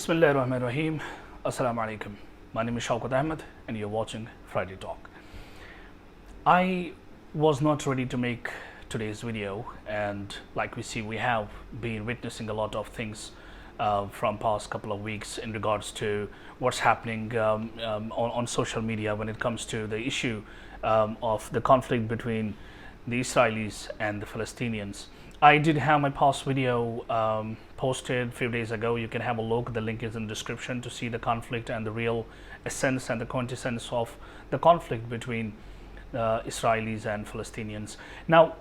Bismillahirrahmanirrahim. Assalamu alaikum. My name is Shaukat Ahmed and you're watching Friday Talk. I was not ready to make today's video, and like we see, we have been witnessing a lot of things from past couple of weeks in regards to what's happening on social media when it comes to the issue of the conflict between the Israelis and the Palestinians. I did have my past video posted a few days ago. You can have a look. The link is in the description to see the conflict and the real essence and the quintessence of the conflict between Israelis and Palestinians. Now,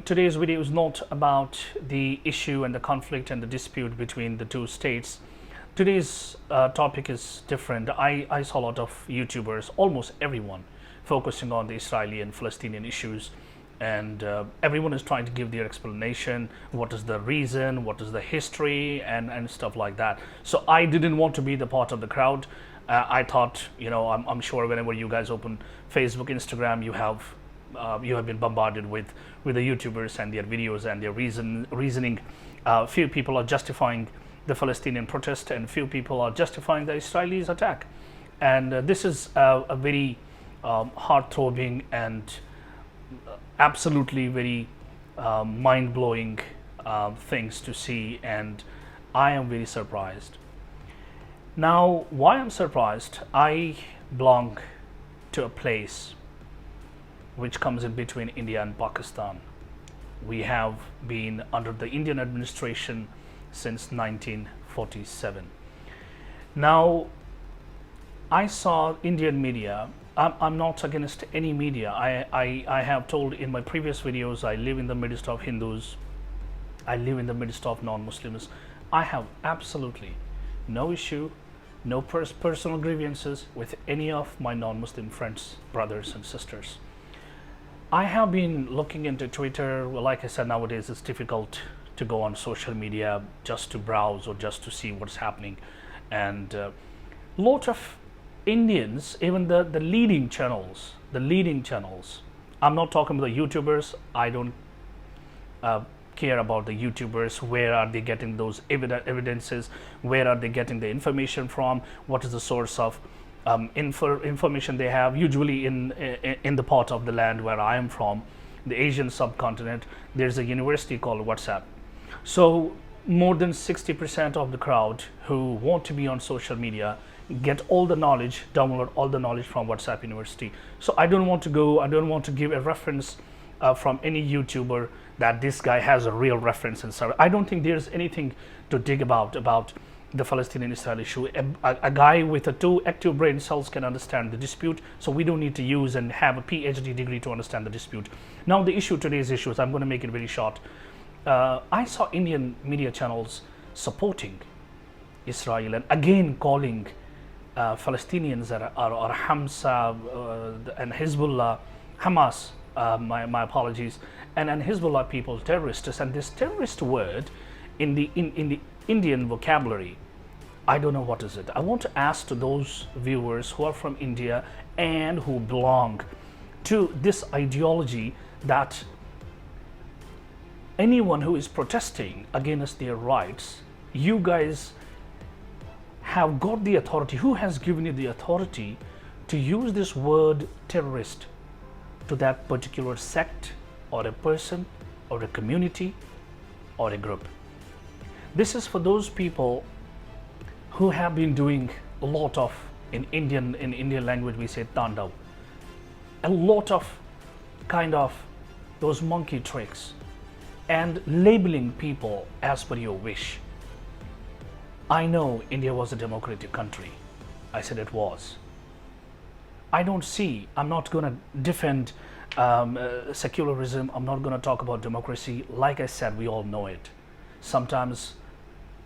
today's video is not about the issue and the conflict and the dispute between the two states. Today's topic is different. I saw a lot of YouTubers, almost everyone, focusing on the Israeli and Palestinian issues. And everyone is trying to give their explanation, what is the reason, what is the history, and stuff like that. So I didn't want to be the part of the crowd. I thought, I'm sure whenever you guys open Facebook, Instagram, you have been bombarded with the YouTubers and their videos and their reasoning. Few people are justifying the Palestinian protest, and few people are justifying the Israelis attack. And this is a very heart-throbbing and absolutely very mind-blowing things to see, and I am very surprised. Now, why I'm surprised? I belong to a place which comes in between India and Pakistan. We have been under the Indian administration since 1947. Now, I saw Indian media. I'm not against any media. I have told in my previous videos, I live in the midst of Hindus. I live in the midst of non-Muslims. I have absolutely no issue, no personal grievances with any of my non-Muslim friends, brothers and sisters. I have been looking into Twitter. Well, like I said, nowadays it's difficult to go on social media just to browse or just to see what's happening. And a lot of Indians, even the leading channels, I'm not talking about the YouTubers. I don't care about the YouTubers. Where are they getting those evidences? Where are they getting the information from? What is the source of information they have? Usually in the part of the land where I am from, the Asian subcontinent, there's a university called WhatsApp. So more than 60% of the crowd who want to be on social media get all the knowledge, download all the knowledge from WhatsApp University. So I don't want to give a reference from any YouTuber that this guy has a real reference and so I don't think there's anything to dig about the Palestinian-Israel issue. A guy with two active brain cells can understand the dispute, so we don't need to use and have a PhD degree to understand the dispute. Now today's issues, I'm going to make it very short. I saw Indian media channels supporting Israel and again calling Palestinians are Hamza and Hezbollah, Hamas, my apologies, and Hezbollah people terrorists. And this terrorist word in the Indian vocabulary, I don't know what is it. I want to ask to those viewers who are from India and who belong to this ideology that anyone who is protesting against their rights, you guys have got the authority. Who has given you the authority to use this word terrorist to that particular sect or a person or a community or a group? This is for those people who have been doing a lot of, in Indian language we say tandav, a lot of kind of those monkey tricks and labeling people as per your wish. I know India was a democratic country. I said it was. I'm not going to defend secularism. I'm not going to talk about democracy. Like I said, we all know it. Sometimes,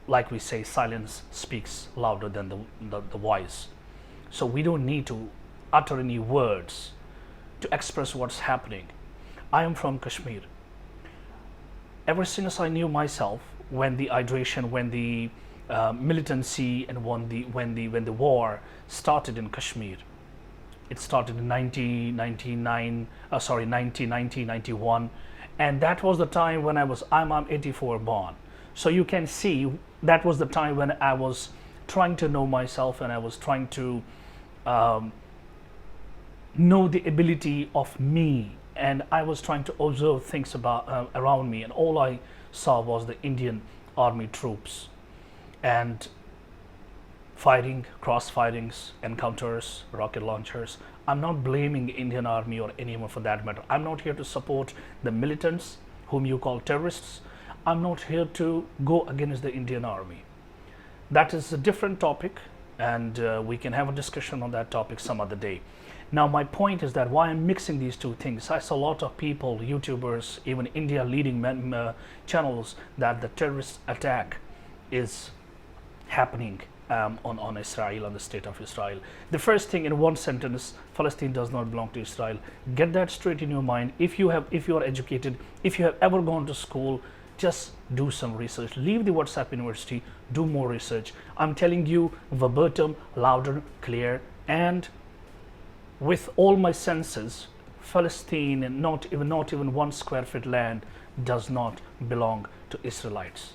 like we say, silence speaks louder than the voice. So we don't need to utter any words to express what's happening. I am from Kashmir. Ever since I knew myself, when the militancy and when the war started in Kashmir, it started in 1991, and that was the time when I'm 84 born. So you can see that was the time when I was trying to know myself, and I was trying to know the ability of me, and I was trying to observe things about around me, and all I saw was the Indian army troops and fighting, cross firings, encounters, rocket launchers. I'm not blaming Indian army or anyone for that matter. I'm not here to support the militants whom you call terrorists. I'm not here to go against the Indian army. That is a different topic, and we can have a discussion on that topic some other day. Now, my point is that why I'm mixing these two things. I saw a lot of people, YouTubers, even India leading channels, that the terrorist attack is happening on Israel, on the state of Israel. The first thing, in one sentence, Palestine does not belong to Israel. Get that straight in your mind. If you are educated, if you have ever gone to school, just do some research. Leave the WhatsApp university, do more research. I'm telling you verbatim, louder, clear, and with all my senses, Palestine, and not even 1 square foot land, does not belong to Israelites.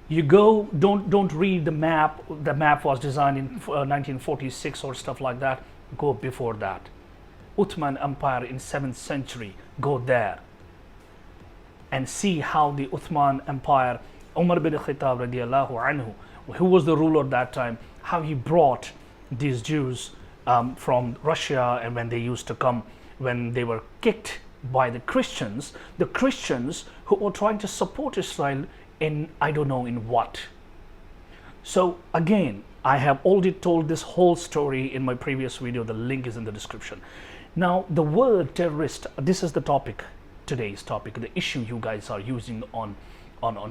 You go, don't read the map. The map was designed in 1946 or stuff like that. Go before that. Ottoman Empire in 7th century. Go there and see how the Ottoman Empire, Umar bin Khattab radiallahu anhu, who was the ruler at that time, how he brought these Jews from Russia, and when they used to come, when they were kicked by the Christians who were trying to support Israel in, I don't know in what. So again, I have already told this whole story in my previous video. The link is in the description. Now, the word terrorist, this is the topic, today's topic, the issue you guys are using on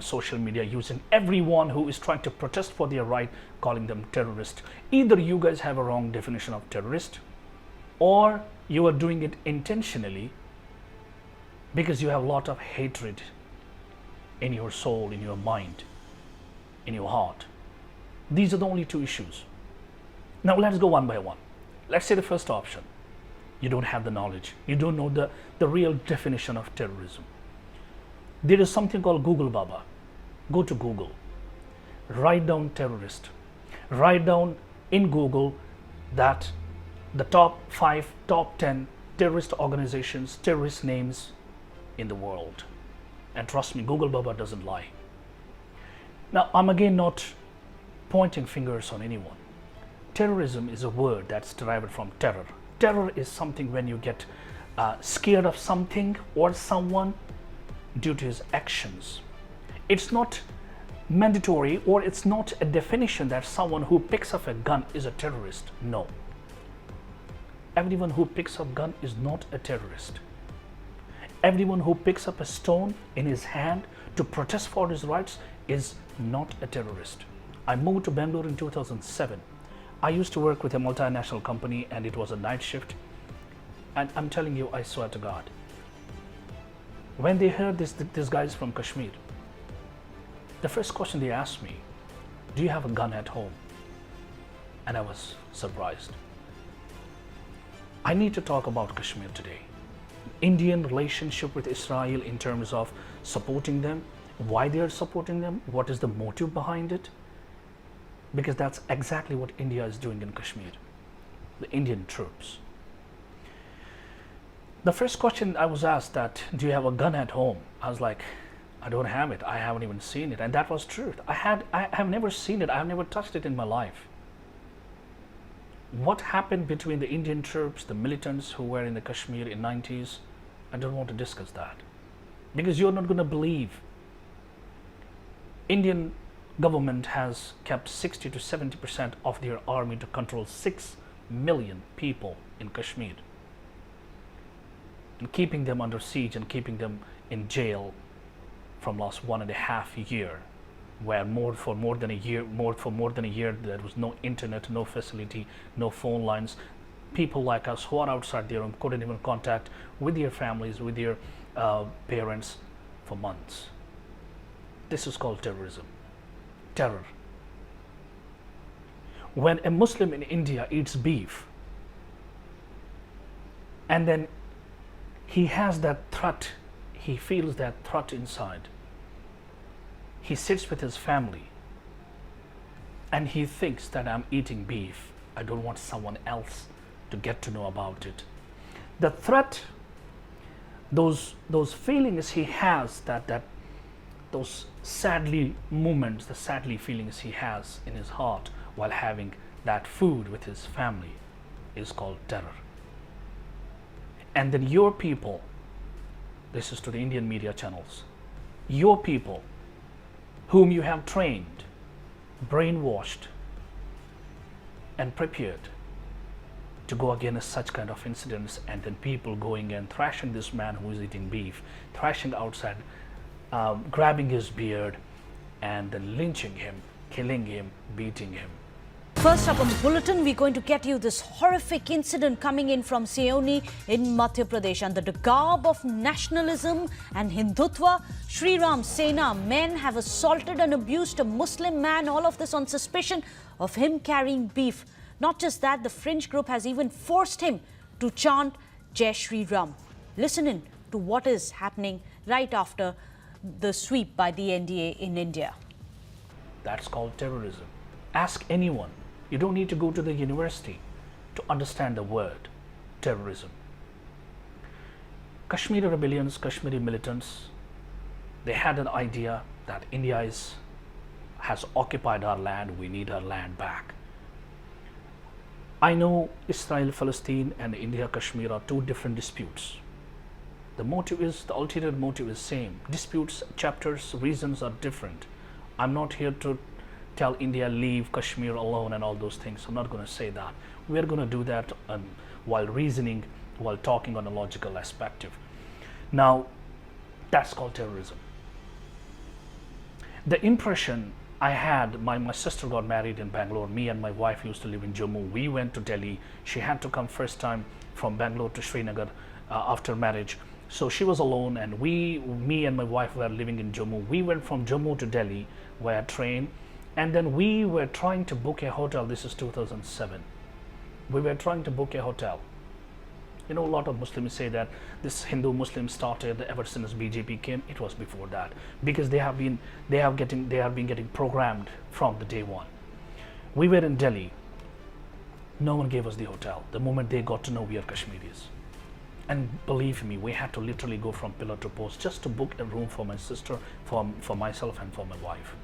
social media, using everyone who is trying to protest for their right, calling them terrorist. Either you guys have a wrong definition of terrorist, or you are doing it intentionally because you have a lot of hatred in your soul, in your mind, in your heart. These are the only two issues. Now let's go one by one. Let's say the first option. You don't have the knowledge. You don't know the real definition of terrorism. There is something called Google Baba. Go to Google. Write down terrorist. Write down in Google that the top 5, top 10 terrorist organizations, terrorist names in the world. And trust me, Google Baba doesn't lie. Now, I'm again not pointing fingers on anyone. Terrorism is a word that's derived from terror. Terror is something when you get scared of something or someone due to his actions. It's not mandatory, or it's not a definition that someone who picks up a gun is a terrorist. No. Everyone who picks up a gun is not a terrorist. Everyone who picks up a stone in his hand to protest for his rights is not a terrorist. I moved to Bangalore in 2007. I used to work with a multinational company, and it was a night shift. And I'm telling you, I swear to God, when they heard this guy is from Kashmir, the first question they asked me, do you have a gun at home? And I was surprised. I need to talk about Kashmir today. Indian relationship with Israel in terms of supporting them, why they are supporting them, what is the motive behind it, because that's exactly what India is doing in Kashmir, the Indian troops. The first question I was asked that, do you have a gun at home? I was like, I don't have it. I haven't even seen it. And that was true. I have never seen it. I have never touched it in my life. What happened between the Indian troops, the militants who were in the Kashmir in 90s, I don't want to discuss that, because you're not going to believe. Indian government has kept 60 to 70% of their army to control 6 million people in Kashmir, and keeping them under siege and keeping them in jail from last 1.5 years, where for more than a year there was no internet, no facility, no phone lines. People like us who are outside their home couldn't even contact with their families, with their parents for months. This is called terrorism. Terror. When a Muslim in India eats beef, and then he has that threat, he feels that threat inside, he sits with his family and he thinks that I'm eating beef. I don't want someone else to get to know about it. The threat, those feelings he has, that those sadly moments, the sadly feelings he has in his heart while having that food with his family, is called terror. And then your people, this is to the Indian media channels, your people whom you have trained, brainwashed, and prepared to go against such kind of incidents, and then people going and thrashing this man who is eating beef, thrashing outside, grabbing his beard, and then lynching him, killing him, beating him. First up on the bulletin, we're going to get you this horrific incident coming in from Seoni in Madhya Pradesh. Under the garb of nationalism and Hindutva, Sri Ram Sena men have assaulted and abused a Muslim man, all of this on suspicion of him carrying beef. Not just that, the fringe group has even forced him to chant Jai Shri Ram. Listen in to what is happening right after the sweep by the NDA in India. That's called terrorism. Ask anyone. You don't need to go to the university to understand the word terrorism. Kashmiri rebellions, Kashmiri militants, they had an idea that India has occupied our land, we need our land back. I know Israel, Palestine, and India, Kashmir are two different disputes. The ulterior motive is same. Disputes, chapters, reasons are different. I'm not here to tell India leave Kashmir alone and all those things. I'm not going to say that. We're going to do that while reasoning, while talking on a logical perspective. Now, that's called terrorism. The impression I had, my sister got married in Bangalore. Me and my wife used to live in Jammu. We went to Delhi. She had to come first time from Bangalore to Srinagar after marriage. So she was alone, and me and my wife were living in Jammu. We went from Jammu to Delhi via train, and then we were trying to book a hotel. This is 2007. We were trying to book a hotel. You know, a lot of Muslims say that this Hindu-Muslim started ever since BJP came. It was before that, because they have been getting programmed from the day one. We were in Delhi. No one gave us the hotel the moment they got to know we are Kashmiris. And believe me, we had to literally go from pillar to post just to book a room for my sister, for myself, and for my wife.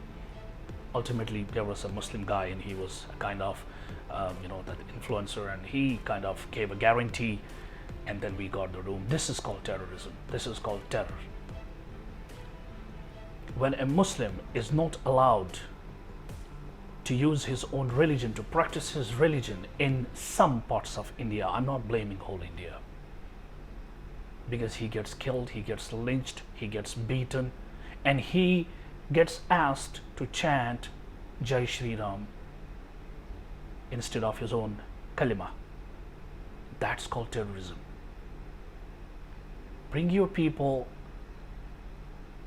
Ultimately, there was a Muslim guy, and he was a kind of, that influencer, and he kind of gave a guarantee, and then we got the room. This is called terrorism. This is called terror. When a Muslim is not allowed to use his own religion, to practice his religion in some parts of India, I'm not blaming whole India, because he gets killed, he gets lynched, he gets beaten, and he gets asked to chant Jai Shri Ram instead of his own kalima. That's called terrorism. Bring your people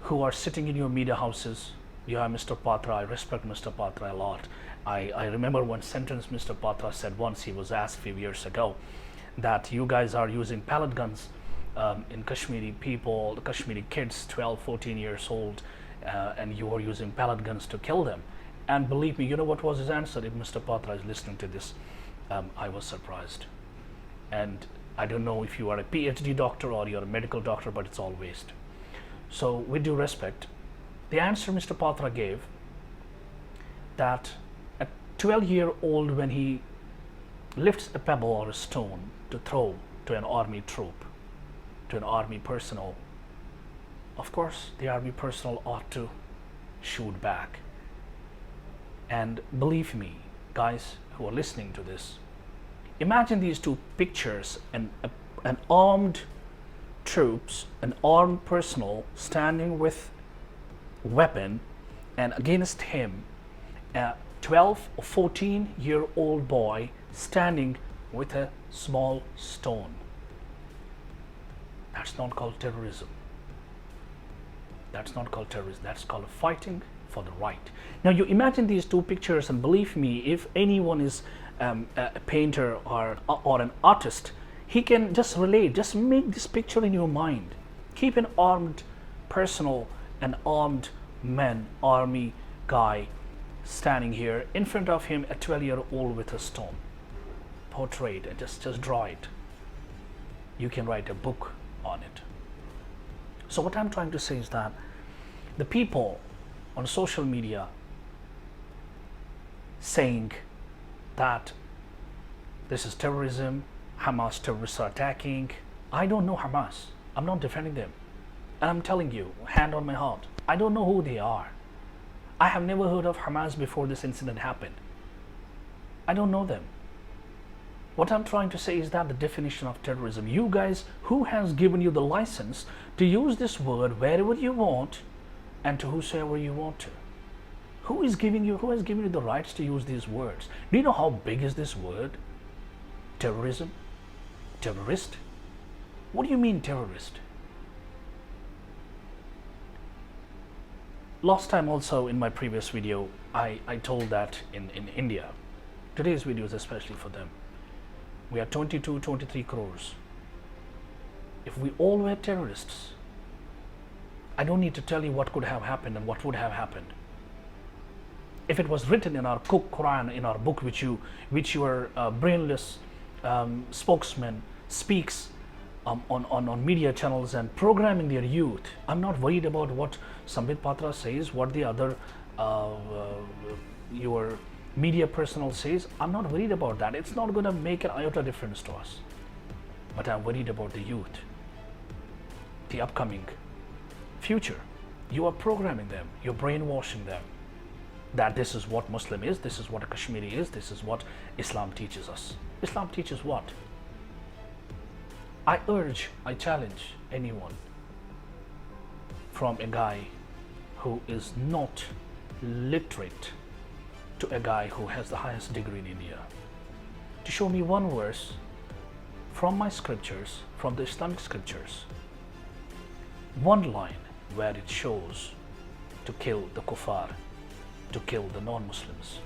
who are sitting in your media houses. You have Mr. Patra. I respect Mr. Patra a lot. I remember one sentence Mr. Patra said once. He was asked a few years ago that you guys are using pellet guns in Kashmiri people, the Kashmiri kids, 12, 14 years old, and you are using pellet guns to kill them. And believe me, you know what was his answer? If Mr. Patra is listening to this, I was surprised. And I don't know if you are a PhD doctor or you're a medical doctor, but it's all waste. So with due respect, the answer Mr. Patra gave, that a 12-year-old, when he lifts a pebble or a stone to throw to an army troop, to an army personnel, of course the army personnel ought to shoot back. And believe me, guys who are listening to this, imagine these two pictures: an armed troops, an armed personnel standing with weapon, and against him a 12 or 14-year-old boy standing with a small stone. That's not called terrorism. That's not called terrorism. That's called fighting for the right. Now you imagine these two pictures, and believe me, if anyone is a painter or an artist, he can just relate, just make this picture in your mind. Keep an armed personnel, an armed man, army guy standing here, in front of him a 12-year-old with a stone, portrayed, and just draw it. You can write a book on it. So what I'm trying to say is that the people on social media saying that this is terrorism, Hamas terrorists are attacking. I don't know Hamas. I'm not defending them. And I'm telling you, hand on my heart, I don't know who they are. I have never heard of Hamas before this incident happened. I don't know them. What I'm trying to say is that the definition of terrorism, you guys, who has given you the license to use this word wherever you want and to whosoever you want to? Who has given you the rights to use these words? Do you know how big is this word? Terrorism? Terrorist? What do you mean terrorist? Last time also in my previous video, I told that in India, today's video is especially for them. We are 23 crores. If we all were terrorists, I don't need to tell you what could have happened and what would have happened. If it was written in our Quran, in our book, which your brainless spokesman speaks on media channels and programming their youth, I'm not worried about what Sambit Patra says, what the other your media personnel says. I'm not worried about that. It's not going to make an iota difference to us. But I'm worried about the youth, the upcoming future. You are programming them, you're brainwashing them that this is what Muslim is, this is what a Kashmiri is, this is what Islam teaches us. Islam teaches what? I challenge anyone, from a guy who is not literate to a guy who has the highest degree in India, to show me one verse from my scriptures, from the Islamic scriptures, one line where it shows to kill the kuffar, to kill the non-Muslims.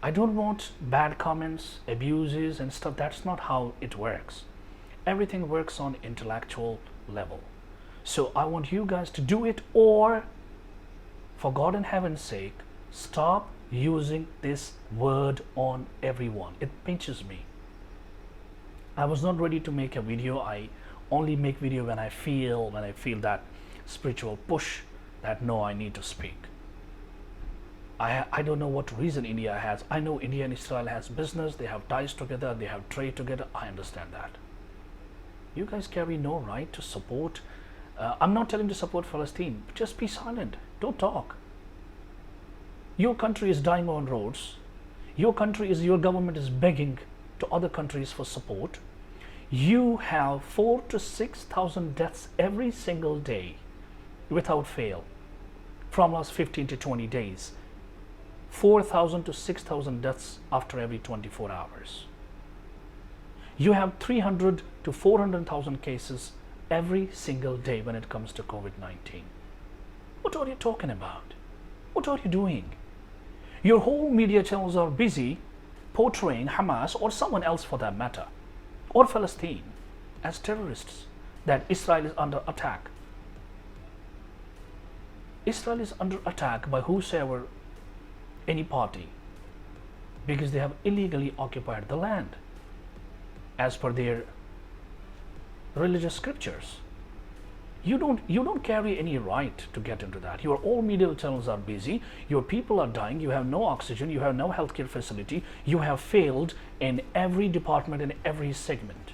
I don't want bad comments, abuses and stuff. That's not how it works. Everything works on intellectual level. So I want you guys to do it, or for God and heaven's sake, stop using this word on everyone. It pinches me. I was not ready to make a video. I only make video when I feel that spiritual push that no, I need to speak. I don't know what reason India has. I know India and Israel has business, they have ties together, they have trade together. I understand that. You guys carry no right to support. I'm not telling you to support Palestine. Just be silent. Don't talk. Your country is dying on roads. Your government is begging to other countries for support. You have 4,000 to 6,000 deaths every single day without fail from last 15 to 20 days. 4,000 to 6,000 deaths after every 24 hours. You have 300 to 400,000 cases every single day when it comes to COVID-19. What are you talking about? What are you doing? Your whole media channels are busy portraying Hamas, or someone else for that matter, or Palestine, as terrorists, that Israel is under attack. Israel is under attack by whosoever, any party, because they have illegally occupied the land as per their religious scriptures. You don't carry any right to get into that. Your all media channels are busy, your people are dying, you have no oxygen, you have no healthcare facility, you have failed in every department, in every segment.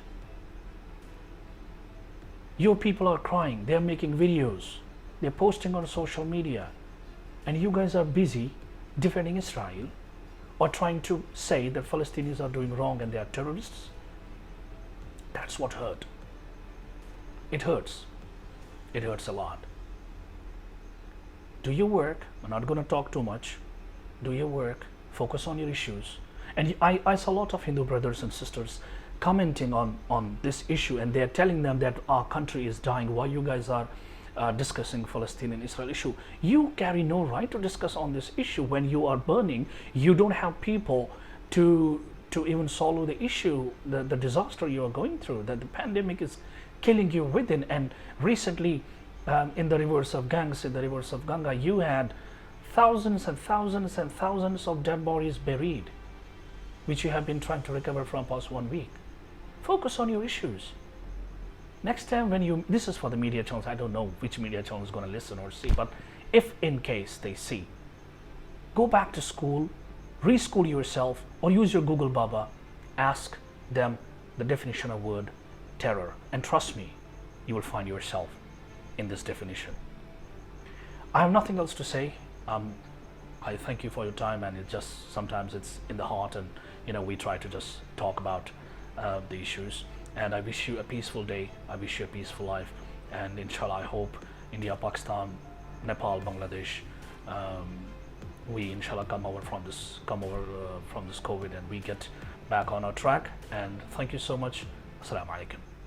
Your people are crying, they're making videos, they're posting on social media, and you guys are busy defending Israel or trying to say that Palestinians are doing wrong and they are terrorists. That's what hurt. It hurts. It hurts a lot. Do your work. I'm not going to talk too much. Do your work. Focus on your issues. And I saw a lot of Hindu brothers and sisters commenting on this issue, and they're telling them that our country is dying. Why you guys are discussing Palestine and Israel issue? You carry no right to discuss on this issue when you are burning. You don't have people to even solve the issue, the disaster you are going through, that the pandemic is killing you within. And recently in the rivers of Ganges, in the rivers of Ganga, you had thousands and thousands and thousands of dead bodies buried, which you have been trying to recover from past 1 week. Focus on your issues. Next time when you, this is for the media channels, I don't know which media channel is going to listen or see, but if in case they see, go back to school, reschool yourself, or use your Google Baba, ask them the definition of word terror, and trust me, you will find yourself in this definition. I have nothing else to say. I thank you for your time, and it just sometimes it's in the heart, and we try to just talk about the issues. And I wish you a peaceful day. I wish you a peaceful life, and inshallah, I hope India, Pakistan, Nepal, Bangladesh, we inshallah come over from this COVID, and we get back on our track. And thank you so much. Assalamu alaikum.